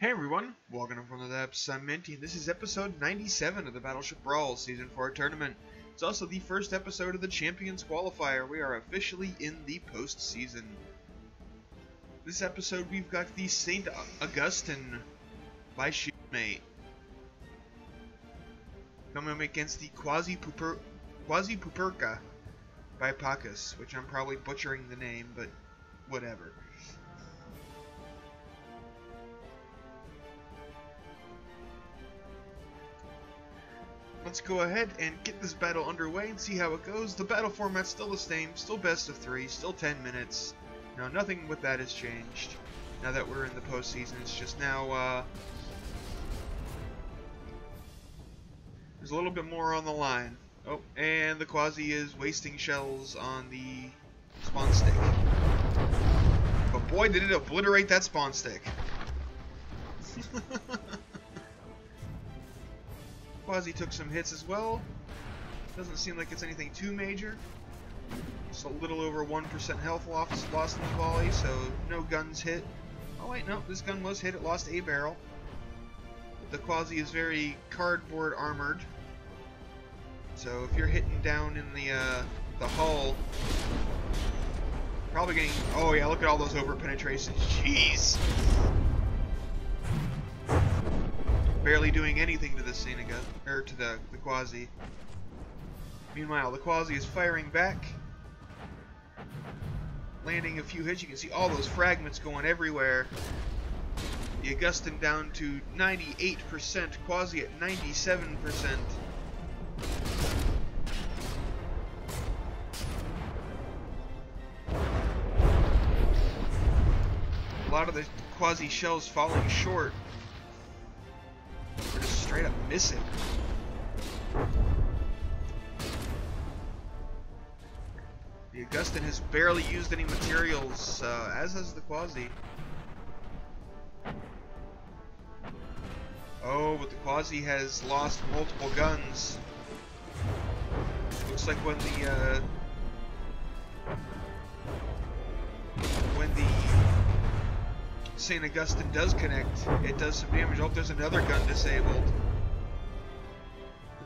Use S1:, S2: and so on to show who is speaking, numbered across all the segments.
S1: Hey everyone, welcome from the depths. I'm Minty, and this is episode 97 of the Battleship Brawl Season 4 tournament. It's also the first episode of the Champions Qualifier. We are officially in the postseason. This episode we've got the St. Augustin by Shipmate coming up against the Quasi Puperca by Pacus, which I'm probably butchering the name, but whatever. Let's go ahead and get this battle underway and see how it goes. The battle format's still the same, still best of 3, still 10 minutes. No, nothing with that has changed. Now that we're in the postseason, it's just now, there's a little bit more on the line. Oh, and the Quasi is wasting shells on the spawn stick. But boy, did it obliterate that spawn stick. Quasi took some hits as well. Doesn't seem like it's anything too major. Just a little over 1% health lost in the volley, so no guns hit. Oh wait, no, this gun was hit. It lost a barrel. But the Quasi is very cardboard armored. So if you're hitting down in the hull, probably getting. Oh yeah, look at all those over penetrations. Jeez. Barely doing anything to the Seneca, or to the Quasi. Meanwhile, the Quasi is firing back, landing a few hits. You can see all those fragments going everywhere. The Augustin down to 98%, Quasi at 97%. A lot of the Quasi shells falling short. We're just straight up missing. The Augustin has barely used any materials, as has the Quasi. Oh, but the Quasi has lost multiple guns. Looks like when the St. Augustin does connect, it does some damage. Oh, there's another gun disabled.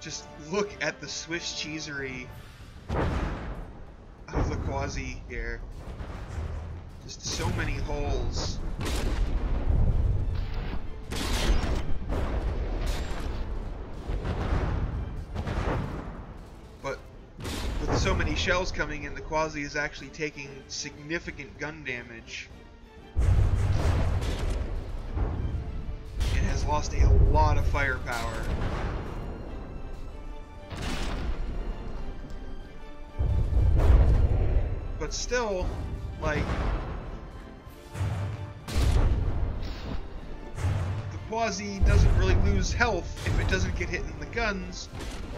S1: Just look at the Swiss cheesery of the Quasi here. Just so many holes. But with so many shells coming in, the Quasi is actually taking significant gun damage. Lost a lot of firepower. But still, like, the Quasi doesn't really lose health if it doesn't get hit in the guns,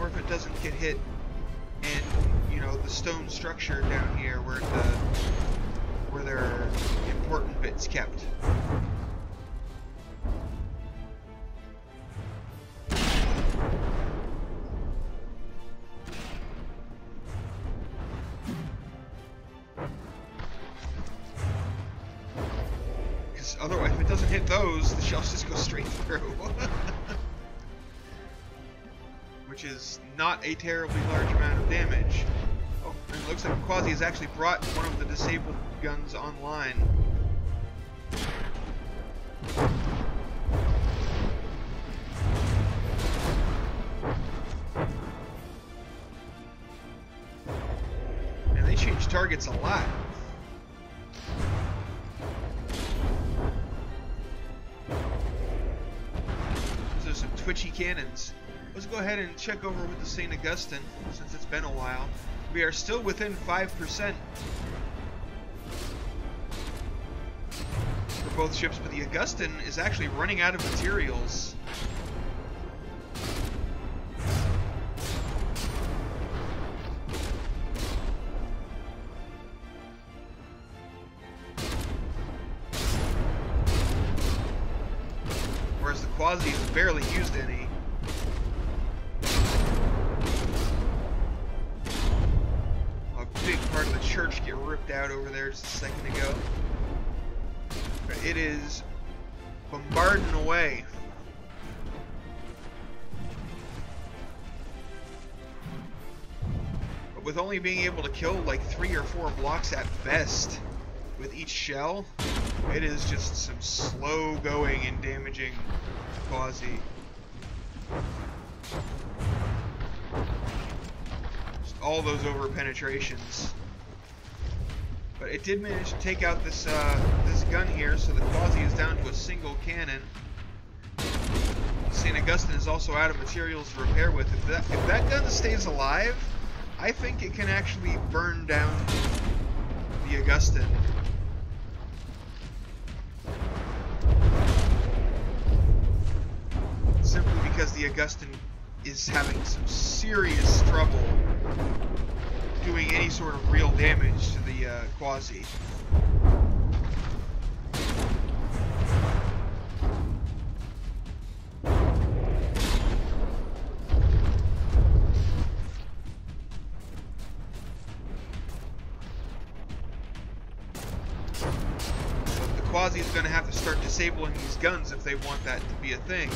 S1: or if it doesn't get hit in, you know, the stone structure down here where there are important bits kept. Otherwise, if it doesn't hit those, the shells just go straight through. Which is not a terribly large amount of damage. Oh, and it looks like Quasi has actually brought one of the disabled guns online. And they change targets a lot. Some twitchy cannons. Let's go ahead and check over with the St. Augustin since it's been a while. We are still within 5% for both ships, but the Augustin is actually running out of materials. Whereas the Quasi has barely used any. A big part of the church get ripped out over there just a second ago. It is bombarding away. But with only being able to kill like 3 or 4 blocks at best with each shell, it is just some slow going and damaging Quasi. Just all those over penetrations. But it did manage to take out this this gun here, so the Quasi is down to a single cannon. St. Augustin is also out of materials to repair with. If that gun stays alive, I think it can actually burn down the Augustin. Simply because the Augustin is having some serious trouble doing any sort of real damage to the Quasi. The Quasi is going to have to start disabling these guns if they want that to be a thing.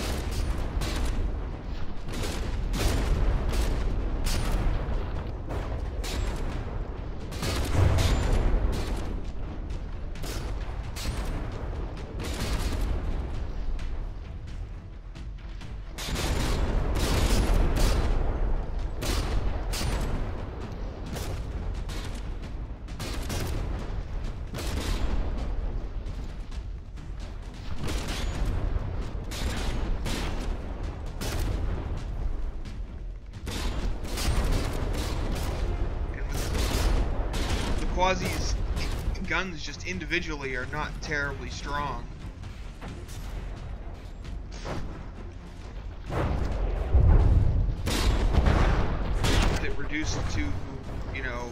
S1: Quasi's guns just individually are not terribly strong. With it reduced to, you know,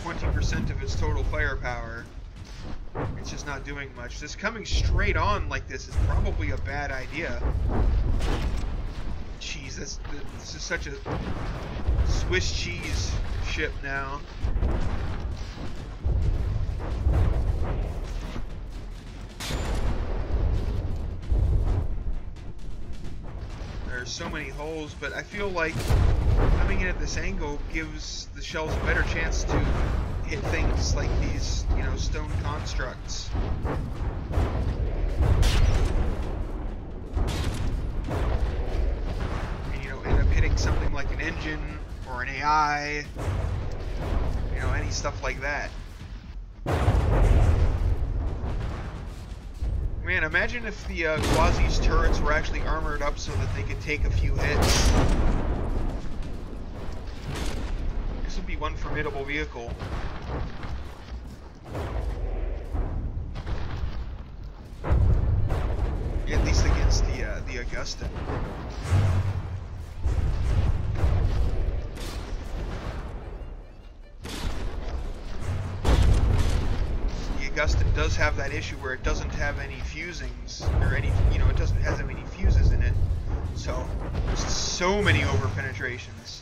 S1: 20% of its total firepower, it's just not doing much. This coming straight on like this is probably a bad idea. Jeez, this is such a Swiss cheese ship now. There's so many holes, but I feel like coming in at this angle gives the shells a better chance to hit things like these, you know, stone constructs. And, you know, end up hitting something like an engine or an AI, you know, any stuff like that. Man, imagine if the Quasi's turrets were actually armored up so that they could take a few hits. This would be one formidable vehicle. At least against the Augustin. Augustin does have that issue where it doesn't have any fusings, or any, you know, it doesn't have any fuses in it. So, there's so many over penetrations.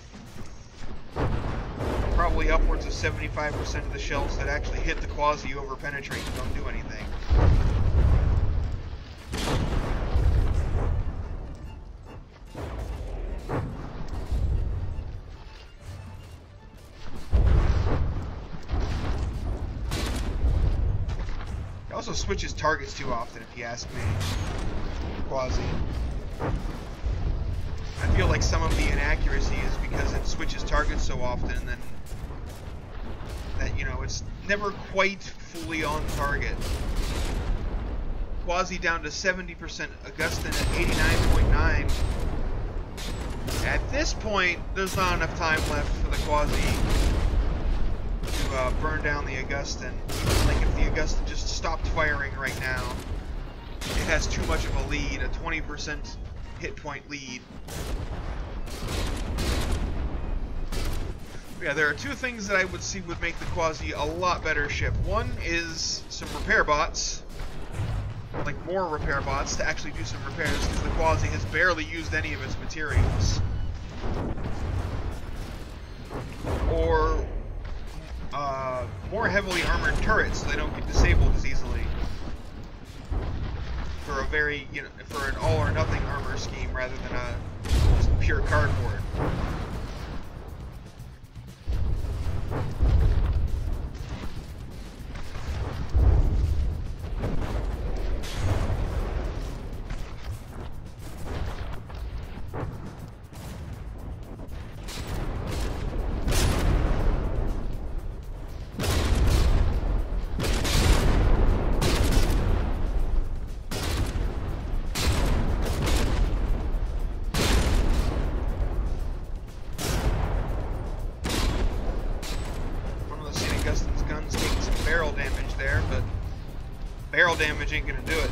S1: Probably upwards of 75% of the shells that actually hit the Quasi over penetrate and don't do anything. Also switches targets too often, if you ask me. Quasi. I feel like some of the inaccuracy is because it switches targets so often, and then that, you know, it's never quite fully on target. Quasi down to 70%, Augustin at 89.9. At this point, there's not enough time left for the Quasi to burn down the Augustin. Like if the Augustin just stopped firing right now, it has too much of a lead, a 20% hit point lead. Yeah, there are two things that I would see would make the Quasi a lot better ship. One is some repair bots, like more repair bots to actually do some repairs, because the Quasi has barely used any of its materials. Or more heavily armored turrets so they don't get disabled as easily. for a very, you know, for an all or nothing armor scheme rather than a just pure cardboard.
S2: Augustin's gun's taking some barrel damage there, but barrel damage ain't gonna do it.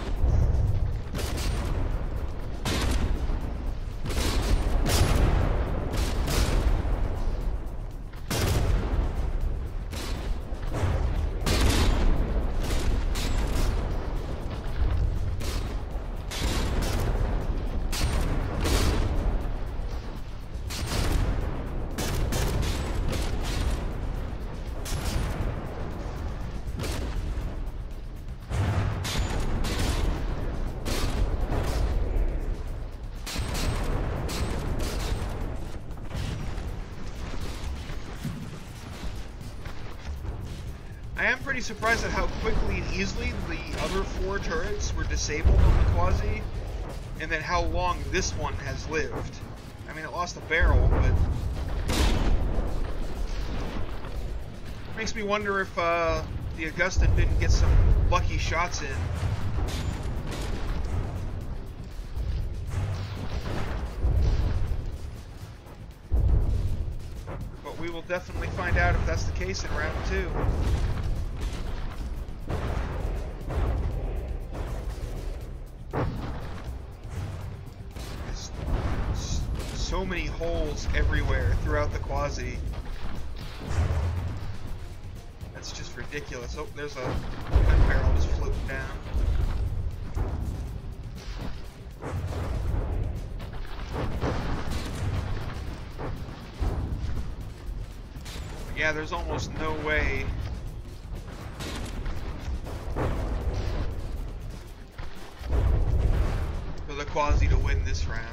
S2: I am pretty surprised at how quickly and easily the other 4 turrets were disabled on the Quasi, and then how long this one has lived. I mean, it lost a barrel, but makes me wonder if the Augustin didn't get some lucky shots in. But we will definitely find out if that's the case in round 2. So many holes everywhere throughout the Quasi. That's just ridiculous. Oh, there's a gun barrel just floating down. Yeah, there's almost no way for the Quasi to win this round.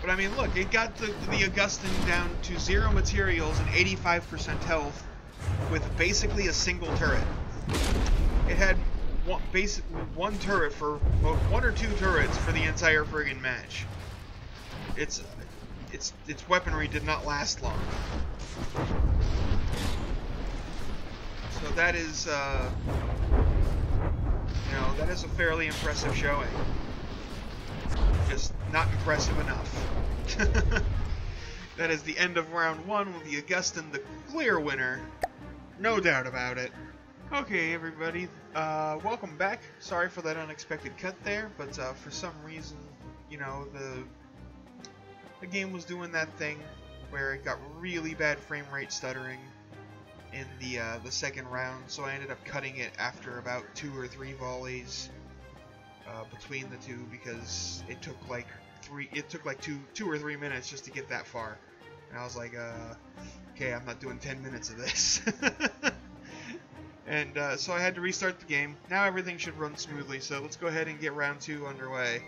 S2: But I mean, look, it got the Augustin down to 0 materials and 85% health with basically a single turret. It had basically one turret for, well, 1 or 2 turrets for the entire friggin' match. Its weaponry did not last long. So that is, you know, that is a fairly impressive showing. Just not impressive enough. That is the end of round 1 with the Augustin the clear winner. No doubt about it. Okay, everybody, welcome back. Sorry for that unexpected cut there, but for some reason, you know, the game was doing that thing where it got really bad frame rate stuttering in the second round, so I ended up cutting it after about 2 or 3 volleys between the two, because it took like 2 or 3 minutes just to get that far, and I was like, okay, I'm not doing 10 minutes of this. And so I had to restart the game. Now everything should run smoothly, so let's go ahead and get round 2 underway.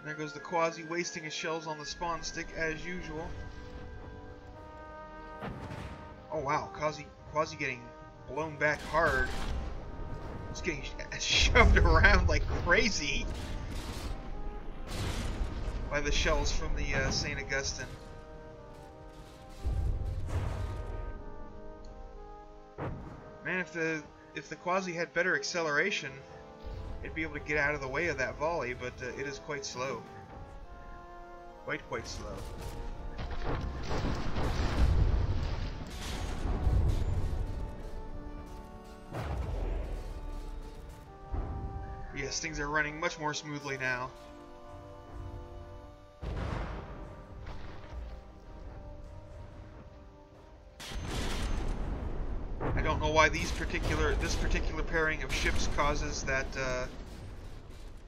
S2: There goes the Quasi wasting his shells on the spawn stick as usual. Oh wow, Quasi getting blown back hard. It's getting shoved around like crazy by the shells from the St. Augustin. Man, if the Quasi had better acceleration, it'd be able to get out of the way of that volley, but it is quite slow. Quite slow. Yes, things are running much more smoothly now. I don't know why this particular pairing of ships causes that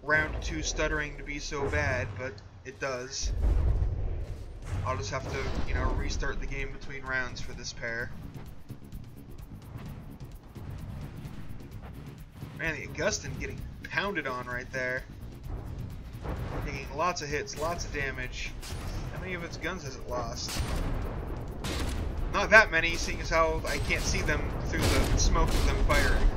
S1: round 2 stuttering to be so bad, but it does. I'll just have to, you know, restart the game between rounds for this pair. Man, the Augustin getting pounded on right there. Taking lots of hits, lots of damage. How many of its guns has it lost? Not that many, seeing as how I can't see them through the smoke of them firing.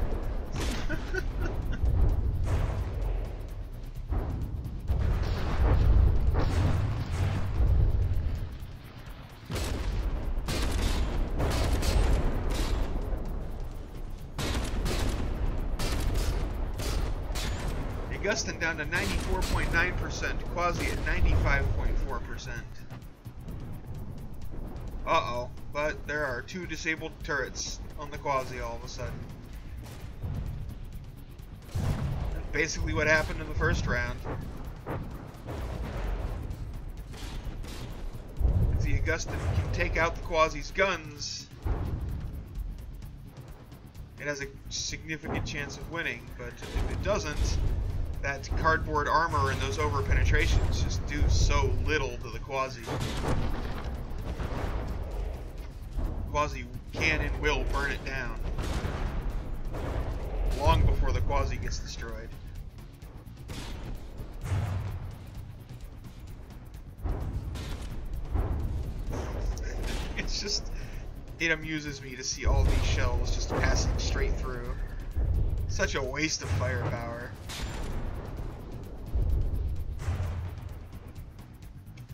S1: Augustin down to 94.9%, Quasi at 95.4%. Uh-oh, but there are 2 disabled turrets on the Quasi all of a sudden. That's basically what happened in the first round. If the Augustin can take out the Quasi's guns, it has a significant chance of winning, but if it doesn't, that cardboard armor and those over-penetrations just do so little to the Quasi. Quasi can and will burn it down long before the Quasi gets destroyed. It's just, it amuses me to see all these shells just passing straight through. Such a waste of firepower.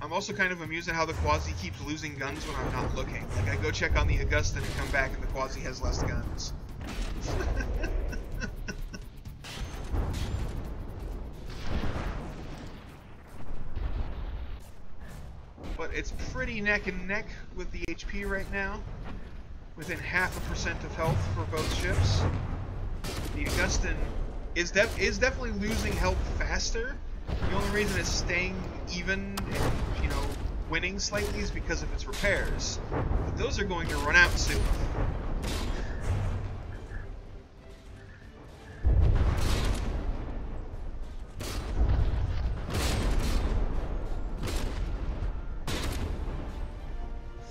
S1: I'm also kind of amused at how the Quasi keeps losing guns when I'm not looking. Like, I go check on the Augustin and come back and the Quasi has less guns. But it's pretty neck and neck with the HP right now. Within 0.5% of health for both ships. The Augustin is definitely losing health faster. The only reason it's staying even and, you know, winning slightly is because of its repairs. But those are going to run out soon.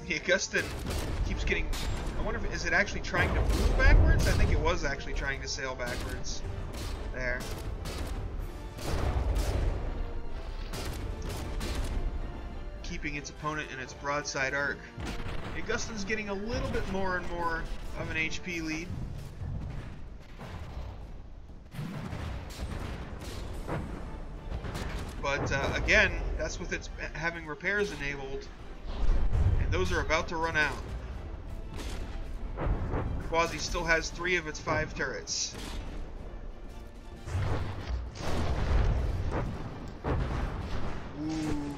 S1: The Augustin keeps getting... I wonder if... Is it actually trying to move backwards? I think it was actually trying to sail backwards. There. Keeping its opponent in its broadside arc. The Augustin's getting a little bit more and more of an HP lead. But again, that's with its having repairs enabled, and those are about to run out. Quasi still has 3 of its 5 turrets. Ooh,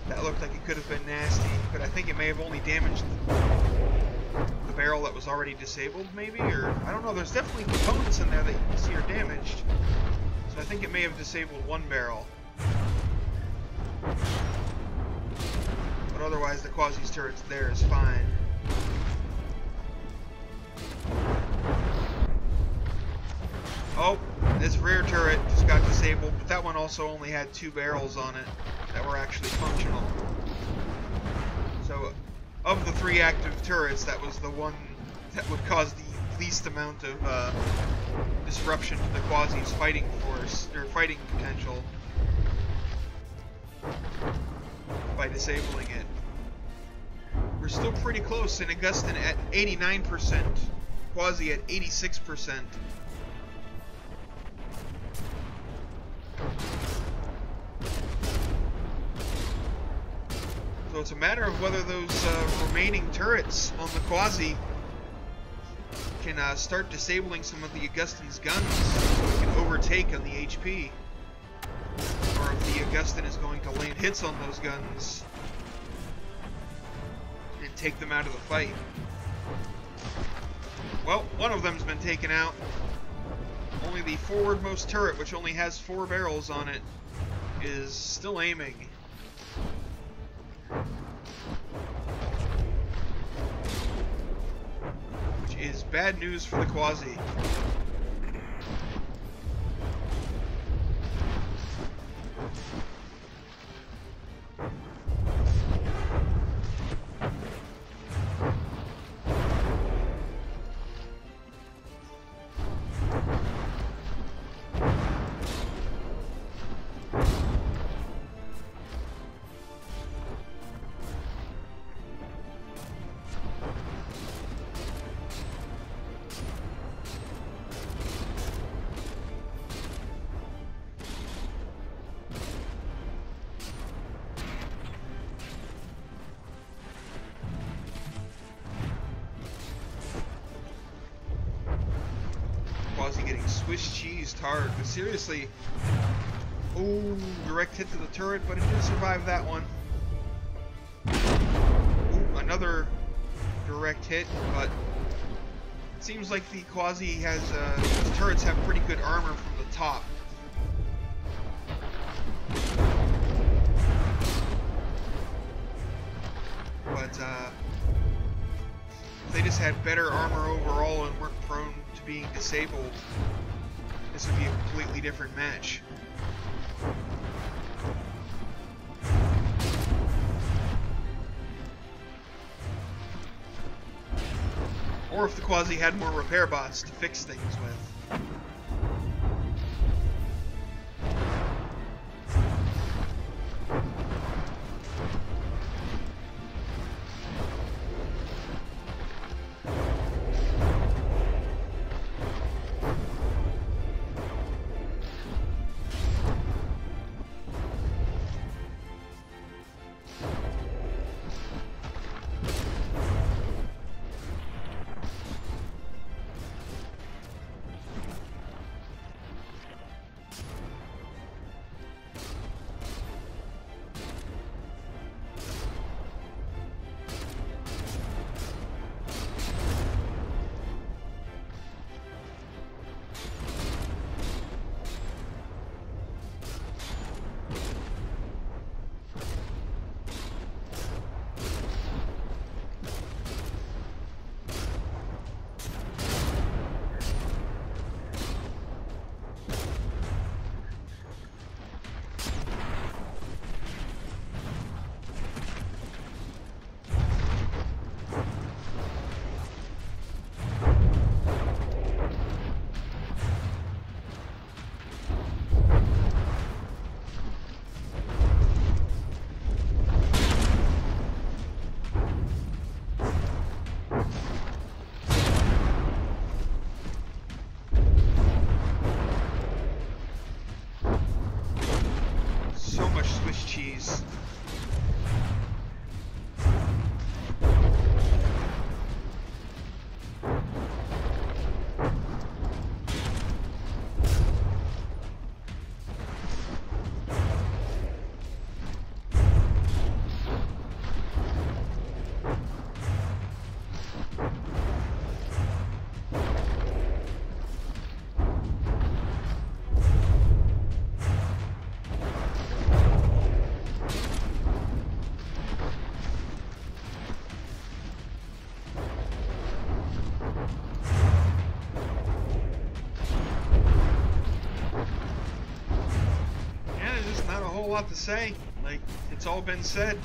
S1: that looked like it could have been nasty, but I think it may have only damaged the barrel that was already disabled, maybe? Or, I don't know, there's definitely components in there that you can see are damaged. So I think it may have disabled 1 barrel. But otherwise, the Quasi's turret there is fine. Oh, this rear turret just got disabled, but that one also only had 2 barrels on it that were actually functional. So, of the 3 active turrets, that was the one that would cause the least amount of disruption to the Quasi's fighting force, or fighting potential, by disabling it. We're still pretty close, and Augustin at 89%, Quasi at 86%. So it's a matter of whether those remaining turrets on the Quasi can start disabling some of the Augustin's guns so it can overtake on the HP. Or if the Augustin is going to land hits on those guns and take them out of the fight. Well, one of them's been taken out. Only the forwardmost turret, which only has 4 barrels on it, is still aiming. Which is bad news for the Quasi. Swiss cheese hard, but seriously. Oh, direct hit to the turret, but it did survive that one. Ooh, another direct hit, but it seems like the Quasi has, the turrets have pretty good armor from the top. But, if they just had better armor overall and weren't prone to being disabled, this would be a completely different match. Or if the Quasi had more repair bots to fix things with. Cheese. Lot to say, like, it's all been said.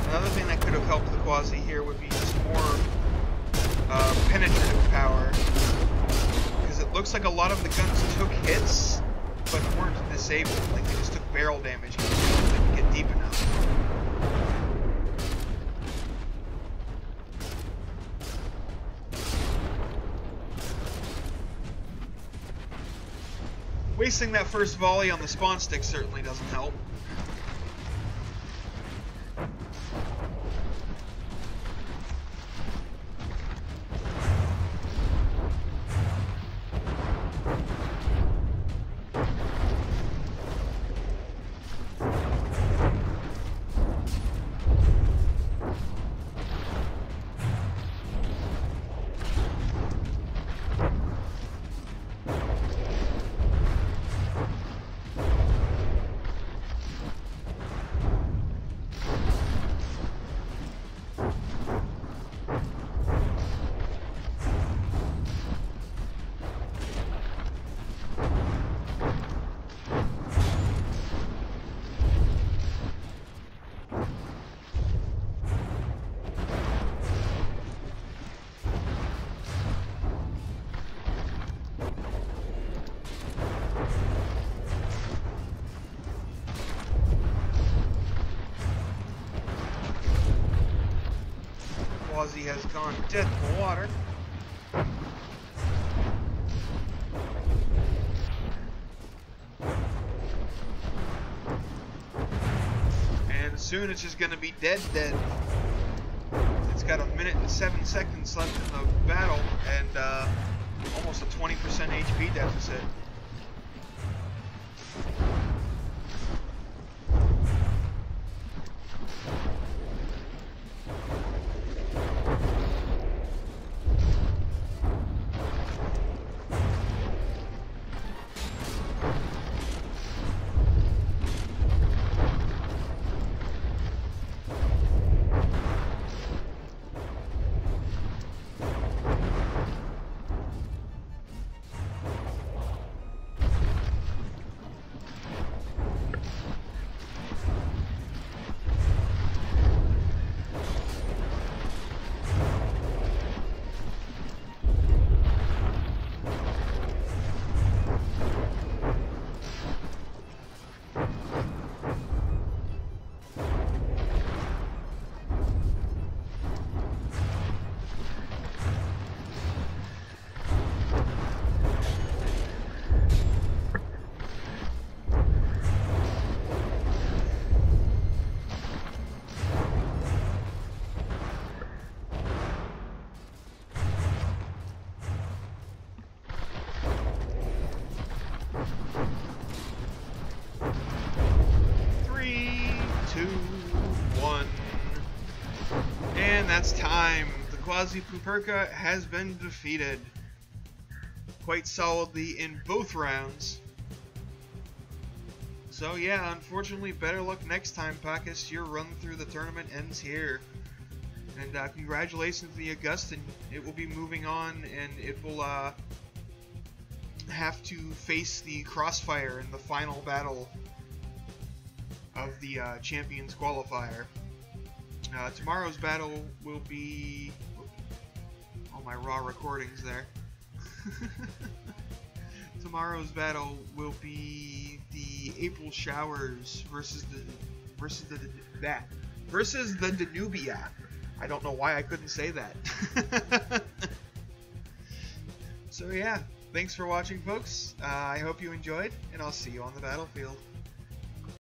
S1: Another thing that could have helped the Quasi here would be just more penetrative power, because it looks like a lot of the guns took hits but weren't disabled, like they just took barrel damage because they didn't get deep enough. Wasting that first volley on the spawn stick certainly doesn't help. Quasi has gone dead in the water. And soon it's just going to be dead. It's got 1 minute and 7 seconds left in the battle, and almost a 20% HP deficit. That's time. The Quasi Puperca has been defeated quite solidly in both rounds. So yeah, unfortunately, better luck next time, Pacus. Your run through the tournament ends here. And congratulations to the Augustin. It will be moving on, and it will have to face the Crossfire in the final battle of the Champions Qualifier. Tomorrow's battle will be... all my raw recordings there. Tomorrow's battle will be the April Showers versus the Danubia. I don't know why I couldn't say that. So yeah, thanks for watching, folks. I hope you enjoyed, and I'll see you on the battlefield.